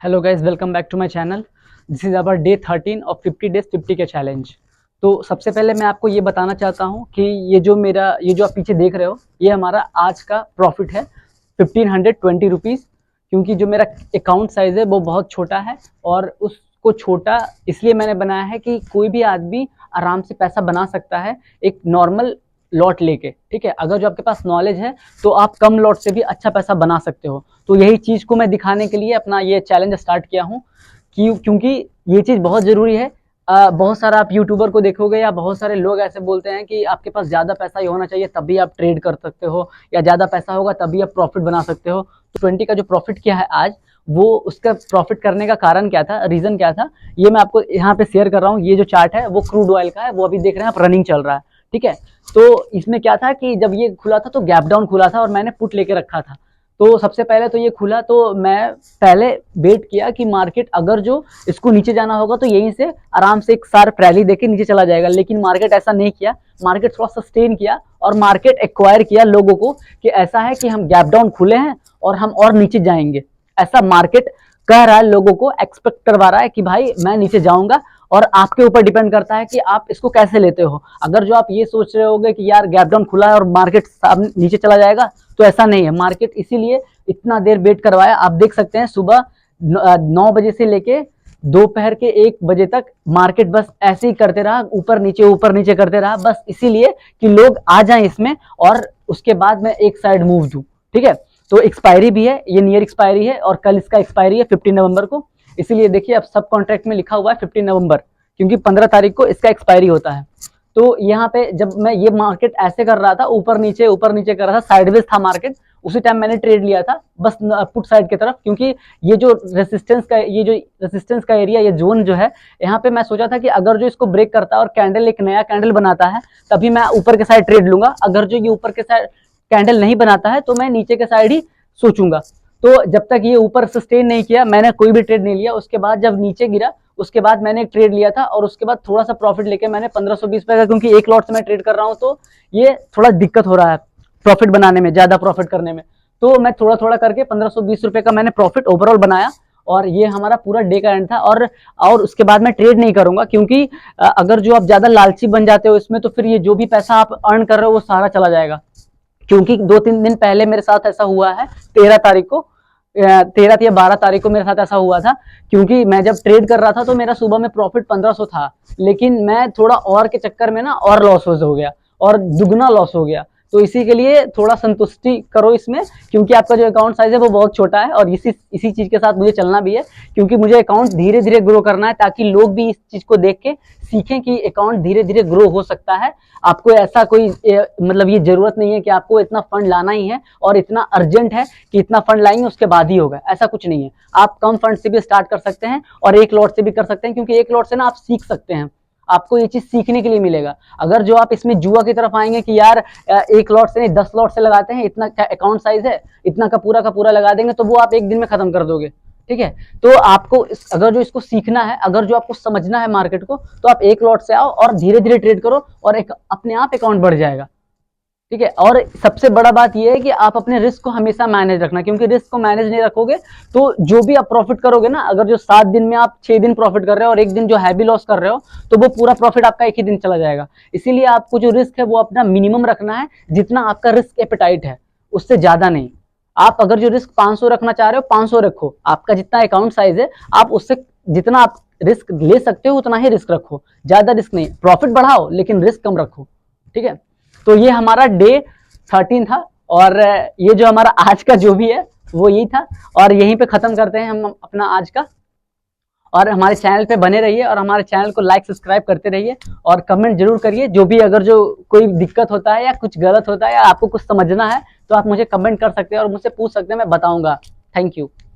Hello guys, welcome back to my channel. This is our day 13 of 50 days 50 के challenge. तो सबसे पहले मैं आपको ये बताना चाहता हूँ कि ये जो आप पीछे देख रहे हो, ये हमारा आज का प्रॉफिट है 1520 रुपीज़। क्योंकि जो मेरा अकाउंट साइज़ है वो बहुत छोटा है, और उसको छोटा इसलिए मैंने बनाया है कि कोई भी आदमी आराम से पैसा बना सकता है एक नॉर्मल लॉट लेके। ठीक है, अगर जो आपके पास नॉलेज है तो आप कम लॉट से भी अच्छा पैसा बना सकते हो। तो यही चीज़ को मैं दिखाने के लिए अपना ये चैलेंज स्टार्ट किया हूँ, क्योंकि ये चीज़ बहुत ज़रूरी है। बहुत सारा आप यूट्यूबर को देखोगे या बहुत सारे लोग ऐसे बोलते हैं कि आपके पास ज़्यादा पैसा ही होना चाहिए तभी आप ट्रेड कर सकते हो, या ज़्यादा पैसा होगा तभी आप प्रॉफिट बना सकते हो। तो 20 का जो प्रॉफिट किया है आज, वो उसका प्रॉफिट करने का कारण क्या था, रीज़न क्या था, ये मैं आपको यहाँ पे शेयर कर रहा हूँ। ये जो चार्ट है वो क्रूड ऑयल का है, वो अभी देख रहे हैं आप, रनिंग चल रहा है। ठीक है, तो इसमें क्या था कि जब ये खुला था तो गैप डाउन खुला था और मैंने पुट लेके रखा था। तो सबसे पहले तो ये खुला तो मैं पहले वेट किया कि मार्केट अगर जो इसको नीचे जाना होगा तो यहीं से आराम से एक शार्प रैली देके नीचे चला जाएगा, लेकिन मार्केट ऐसा नहीं किया। मार्केट थोड़ा सस्टेन किया और मार्केट एक्वायर किया लोगों को कि ऐसा है कि हम गैप डाउन खुले हैं और हम और नीचे जाएंगे। ऐसा मार्केट कह रहा है, लोगों को एक्सपेक्ट करवा रहा है कि भाई मैं नीचे जाऊंगा। और आपके ऊपर डिपेंड करता है कि आप इसको कैसे लेते हो। अगर जो आप ये सोच रहे होगे कि यार गैप डाउन खुला है और मार्केट नीचे चला जाएगा, तो ऐसा नहीं है। मार्केट इसीलिए इतना देर वेट करवाया। आप देख सकते हैं सुबह 9 बजे से लेके दोपहर के 1 बजे तक मार्केट बस ऐसे ही करते रहा, ऊपर नीचे करते रहा, बस इसीलिए कि लोग आ जाएं इसमें और उसके बाद मैं एक साइड मूव दूं। ठीक है, तो एक्सपायरी भी है, ये नियर एक्सपायरी है और कल इसका एक्सपायरी है 15 नवंबर को। इसीलिए देखिए अब सब कॉन्ट्रैक्ट में लिखा हुआ है 15 नवंबर, क्योंकि 15 तारीख को इसका एक्सपायरी होता है। तो यहाँ पे जब मैं ये मार्केट ऐसे कर रहा था, ऊपर नीचे कर रहा था, साइडवेज था मार्केट, उसी टाइम मैंने ट्रेड लिया था बस पुट साइड की तरफ। क्योंकि ये जो रेसिस्टेंस का एरिया, ये जोन जो है, यहाँ पे मैं सोचा था कि अगर जो इसको ब्रेक करता है और कैंडल एक नया कैंडल बनाता है तभी मैं ऊपर के साइड ट्रेड लूंगा। अगर जो ये ऊपर के साइड कैंडल नहीं बनाता है तो मैं नीचे के साइड ही सोचूंगा। तो जब तक ये ऊपर सस्टेन नहीं किया मैंने कोई भी ट्रेड नहीं लिया। उसके बाद जब नीचे गिरा उसके बाद मैंने एक ट्रेड लिया था और उसके बाद थोड़ा सा प्रॉफिट लेके मैंने 1520 रुपए का, क्योंकि एक लॉट से मैं ट्रेड कर रहा हूँ तो ये थोड़ा दिक्कत हो रहा है प्रॉफिट बनाने में, ज्यादा प्रॉफिट करने में। तो मैं थोड़ा थोड़ा करके 1520 रुपए का मैंने प्रॉफिट ओवरऑल बनाया। और ये हमारा पूरा डे का एंड था। और उसके बाद मैं ट्रेड नहीं करूंगा, क्योंकि अगर जो आप ज्यादा लालची बन जाते हो इसमें तो फिर ये जो भी पैसा आप अर्न कर रहे हो वो सारा चला जाएगा। क्योंकि 2-3 दिन पहले मेरे साथ ऐसा हुआ है, 13 तारीख को, 13 या 12 तारीख को मेरे साथ ऐसा हुआ था। क्योंकि मैं जब ट्रेड कर रहा था तो मेरा सुबह में प्रॉफिट 1500 था, लेकिन मैं थोड़ा और के चक्कर में ना और लॉस हो गया और दुगना लॉस हो गया। तो इसी के लिए थोड़ा संतुष्टि करो इसमें, क्योंकि आपका जो अकाउंट साइज है वो बहुत छोटा है और इसी चीज के साथ मुझे चलना भी है। क्योंकि मुझे अकाउंट धीरे धीरे ग्रो करना है ताकि लोग भी इस चीज को देख के सीखें कि अकाउंट धीरे धीरे ग्रो हो सकता है। आपको ऐसा कोई मतलब ये जरूरत नहीं है कि आपको इतना फंड लाना ही है और इतना अर्जेंट है कि इतना फंड लाएंगे उसके बाद ही होगा, ऐसा कुछ नहीं है। आप कम फंड से भी स्टार्ट कर सकते हैं और एक लॉट से भी कर सकते हैं, क्योंकि एक लॉट से ना आप सीख सकते हैं, आपको ये चीज सीखने के लिए मिलेगा। अगर जो आप इसमें जुआ की तरफ आएंगे कि यार एक लॉट से नहीं 10 लॉट से लगाते हैं, इतना अकाउंट साइज है, इतना का पूरा लगा देंगे, तो वो आप एक दिन में खत्म कर दोगे। ठीक है, तो आपको अगर जो इसको सीखना है, अगर जो आपको समझना है मार्केट को, तो आप एक लॉट से आओ और धीरे धीरे ट्रेड करो और एक अपने आप अकाउंट बढ़ जाएगा। ठीक है, और सबसे बड़ा बात यह है कि आप अपने रिस्क को हमेशा मैनेज रखना, क्योंकि रिस्क को मैनेज नहीं रखोगे तो जो भी आप प्रॉफिट करोगे ना, अगर जो 7 दिन में आप 6 दिन प्रॉफिट कर रहे हो और एक दिन जो हैवी लॉस कर रहे हो, तो वो पूरा प्रॉफिट आपका एक ही दिन चला जाएगा। इसीलिए आपको जो रिस्क है वो अपना मिनिमम रखना है, जितना आपका रिस्क एपेटाइट है उससे ज्यादा नहीं। आप अगर जो रिस्क 500 रखना चाह रहे हो 500 रखो, आपका जितना अकाउंट साइज है आप उससे जितना आप रिस्क ले सकते हो उतना ही रिस्क रखो, ज्यादा रिस्क नहीं। प्रॉफिट बढ़ाओ लेकिन रिस्क कम रखो। ठीक है, तो ये हमारा डे 13 था और ये जो हमारा आज का जो भी है वो यही था। और यहीं पे खत्म करते हैं हम अपना आज का। और हमारे चैनल पे बने रहिए और हमारे चैनल को लाइक सब्सक्राइब करते रहिए और कमेंट जरूर करिए। जो भी अगर जो कोई दिक्कत होता है या कुछ गलत होता है या आपको कुछ समझना है तो आप मुझे कमेंट कर सकते हैं और मुझसे पूछ सकते हैं, मैं बताऊंगा। Thank you.